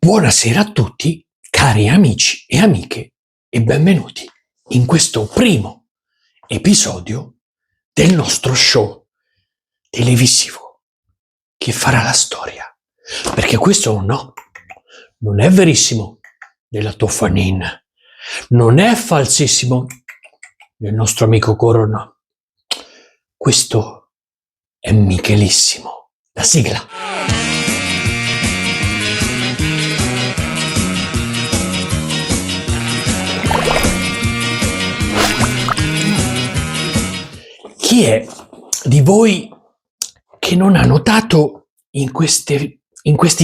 Buonasera a tutti, cari amici e amiche, e benvenuti in questo primo episodio del nostro show televisivo che farà la storia. Perché questo non è verissimo della Toffanin, non è falsissimo del nostro amico Corona. Questo è Michelissimo. La sigla. Chi è di voi che non ha notato in questi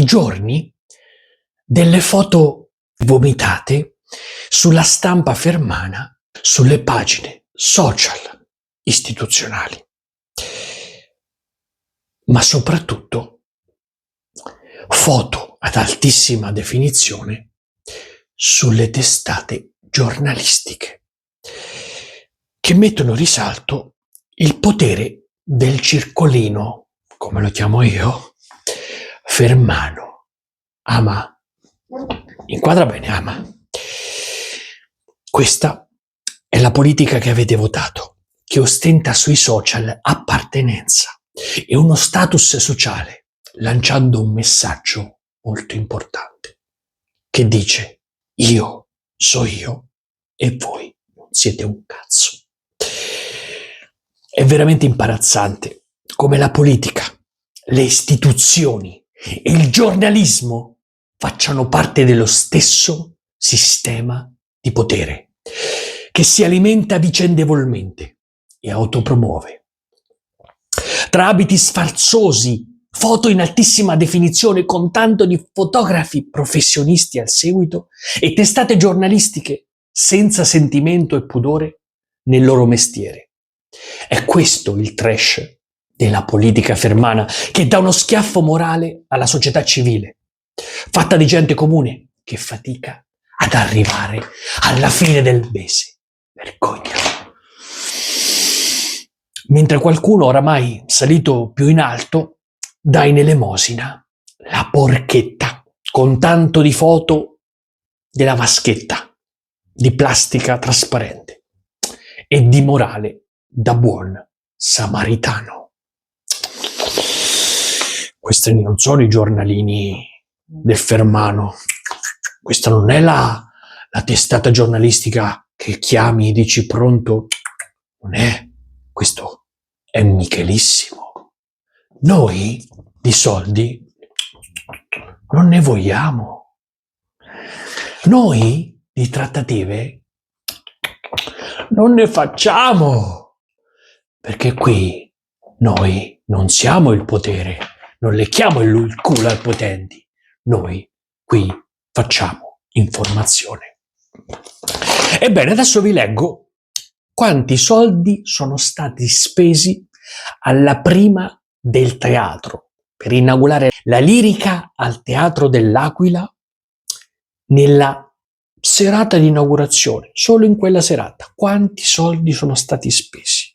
giorni delle foto vomitate sulla stampa fermana, sulle pagine social istituzionali, ma soprattutto foto ad altissima definizione sulle testate giornalistiche che mettono in risalto il potere del circolino, come lo chiamo io, fermano. Ama. Inquadra bene, ama. Questa è la politica che avete votato, che ostenta sui social appartenenza e uno status sociale, lanciando un messaggio molto importante, che dice: io so io e voi non siete un cazzo. È veramente imbarazzante come la politica, le istituzioni e il giornalismo facciano parte dello stesso sistema di potere che si alimenta vicendevolmente e autopromuove. Tra abiti sfarzosi, foto in altissima definizione con tanto di fotografi professionisti al seguito e testate giornalistiche senza sentimento e pudore nel loro mestiere. È questo il trash della politica fermana, che dà uno schiaffo morale alla società civile, fatta di gente comune che fatica ad arrivare alla fine del mese. Vergogna. Mentre qualcuno, oramai salito più in alto, dà in elemosina la porchetta con tanto di foto della vaschetta di plastica trasparente e di morale da buon samaritano. Questi non sono i giornalini del Fermano. Questa non è la testata giornalistica che chiami e dici pronto. Non è. Questo è Michelissimo. Noi di soldi non ne vogliamo. Noi di trattative non ne facciamo. Perché qui noi non siamo il potere, non lecchiamo il culo ai potenti, noi qui facciamo informazione. Ebbene, adesso vi leggo quanti soldi sono stati spesi alla prima del teatro per inaugurare la lirica al Teatro dell'Aquila nella serata di inaugurazione, solo in quella serata. Quanti soldi sono stati spesi?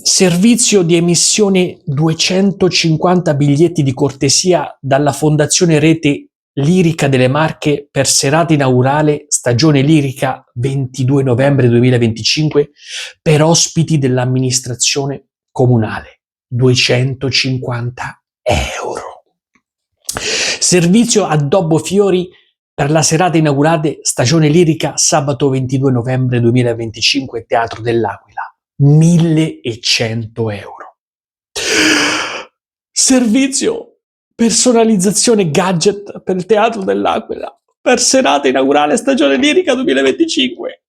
Servizio di emissione 250 biglietti di cortesia dalla Fondazione Rete Lirica delle Marche per serata inaugurale stagione lirica 22 novembre 2025 per ospiti dell'amministrazione comunale. 250 euro. Servizio addobbo fiori per la serata inaugurale stagione lirica sabato 22 novembre 2025 Teatro dell'Aquila. 1.100 euro. Servizio personalizzazione gadget per il Teatro dell'Aquila per serata inaugurale stagione lirica 2025.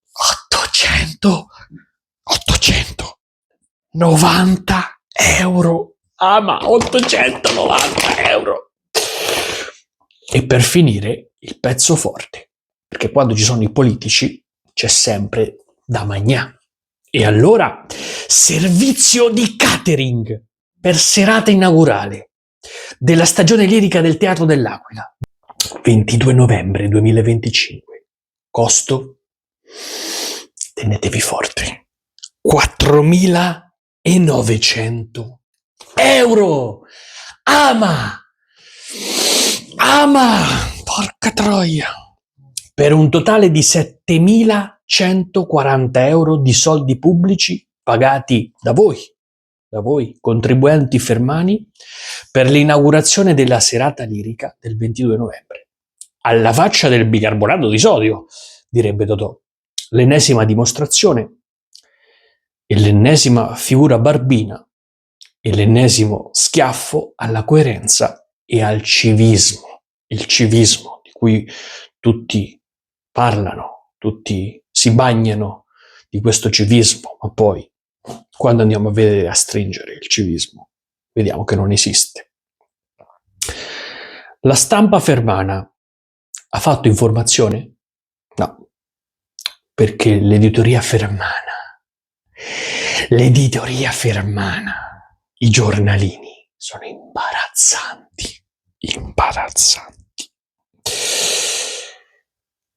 890 euro. Ah, ma 890 euro. E per finire il pezzo forte, perché quando ci sono i politici c'è sempre da mangiare. E allora, servizio di catering per serata inaugurale della stagione lirica del Teatro dell'Aquila, 22 novembre 2025. Costo, tenetevi forte, 4.900 euro. Ama! Porca troia! Per un totale di 7.140 euro di soldi pubblici pagati da voi contribuenti fermani, per l'inaugurazione della serata lirica del 22 novembre. Alla faccia del bicarbonato di sodio, direbbe Totò. L'ennesima dimostrazione e l'ennesima figura barbina e l'ennesimo schiaffo alla coerenza e al civismo. Il civismo di cui tutti parlano, tutti si bagnano di questo civismo, ma poi quando andiamo a vedere a stringere il civismo, vediamo che non esiste. La stampa fermana ha fatto informazione? No, perché l'editoria fermana, i giornalini sono imbarazzanti.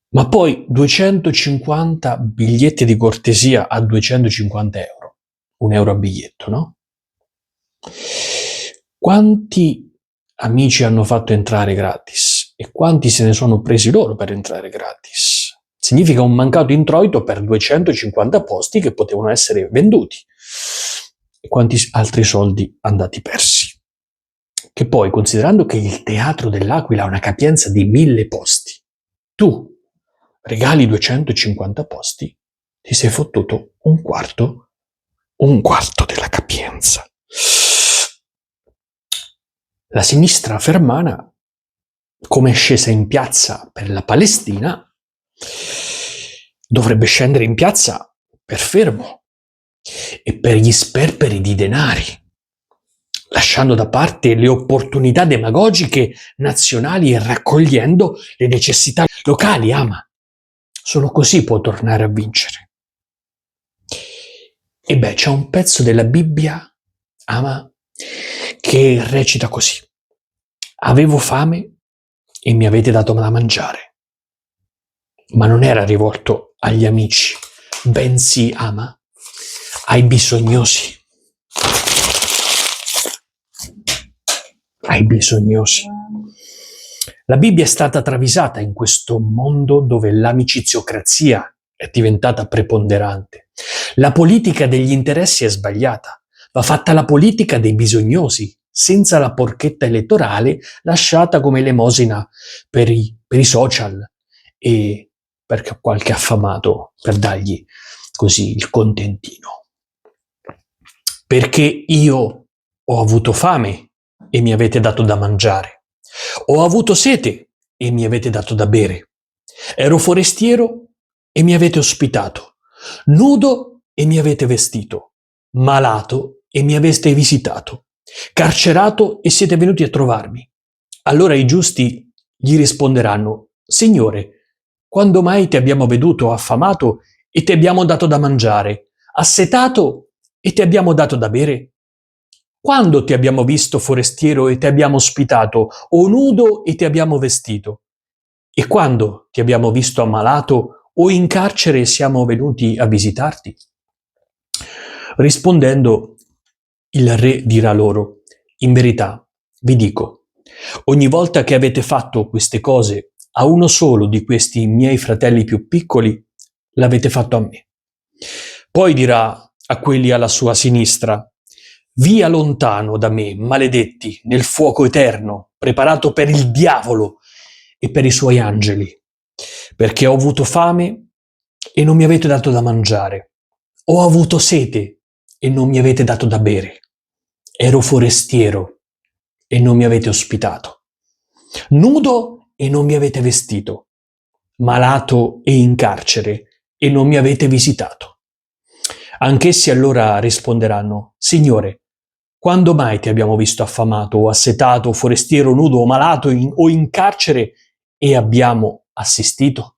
Ma poi 250 biglietti di cortesia a 250 euro, €1 a biglietto, no? Quanti amici hanno fatto entrare gratis e quanti se ne sono presi loro per entrare gratis? Significa un mancato introito per 250 posti che potevano essere venduti. E quanti altri soldi andati persi. Che poi, considerando che il Teatro dell'Aquila ha una capienza di 1.000 posti, tu regali 250 posti, ti sei fottuto un quarto della capienza. La sinistra fermana, come è scesa in piazza per la Palestina, dovrebbe scendere in piazza per Fermo e per gli sperperi di denari, lasciando da parte le opportunità demagogiche nazionali e raccogliendo le necessità locali. Solo così può tornare a vincere. E beh, c'è un pezzo della Bibbia, che recita così: avevo fame e mi avete dato da mangiare. Ma non era rivolto agli amici, bensì, ai bisognosi. Ai bisognosi. La Bibbia è stata travisata in questo mondo dove l'amiciziocrazia è diventata preponderante. La politica degli interessi è sbagliata. Va fatta la politica dei bisognosi, senza la porchetta elettorale lasciata come elemosina per i social e per qualche affamato per dargli così il contentino. Perché io ho avuto fame e mi avete dato da mangiare. Ho avuto sete e mi avete dato da bere. Ero forestiero e mi avete ospitato. Nudo e mi avete vestito. Malato e mi avete visitato. Carcerato e siete venuti a trovarmi. Allora i giusti gli risponderanno: Signore, quando mai ti abbiamo veduto affamato e ti abbiamo dato da mangiare, assetato e ti abbiamo dato da bere? Quando ti abbiamo visto forestiero e ti abbiamo ospitato, o nudo e ti abbiamo vestito? E quando ti abbiamo visto ammalato o in carcere e siamo venuti a visitarti? Rispondendo, il re dirà loro: in verità, vi dico, ogni volta che avete fatto queste cose a uno solo di questi miei fratelli più piccoli, l'avete fatto a me. Poi dirà a quelli alla sua sinistra: via lontano da me, maledetti, nel fuoco eterno, preparato per il diavolo e per i suoi angeli, perché ho avuto fame e non mi avete dato da mangiare, ho avuto sete e non mi avete dato da bere, ero forestiero e non mi avete ospitato, nudo e non mi avete vestito, malato e in carcere e non mi avete visitato. Anch'essi allora risponderanno: Signore, quando mai ti abbiamo visto affamato o assetato, forestiero, nudo o malato o in carcere e abbiamo assistito?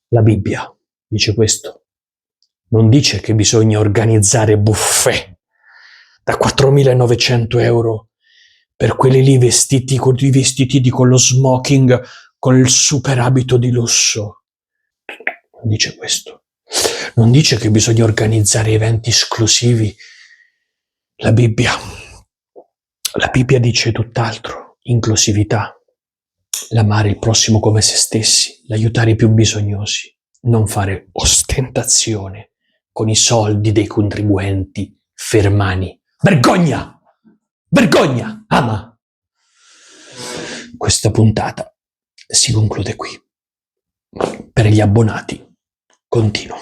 La Bibbia dice questo. Non dice che bisogna organizzare buffet da 4.900 euro per quelli lì vestiti con i vestitini con lo smoking, con il super abito di lusso. Non dice questo. Non dice che bisogna organizzare eventi esclusivi. La Bibbia La Bibbia dice tutt'altro: inclusività, l'amare il prossimo come se stessi, l'aiutare i più bisognosi, non fare ostentazione con i soldi dei contribuenti fermani. Vergogna! Vergogna! Ama! Questa puntata si conclude qui. Per gli abbonati continuo.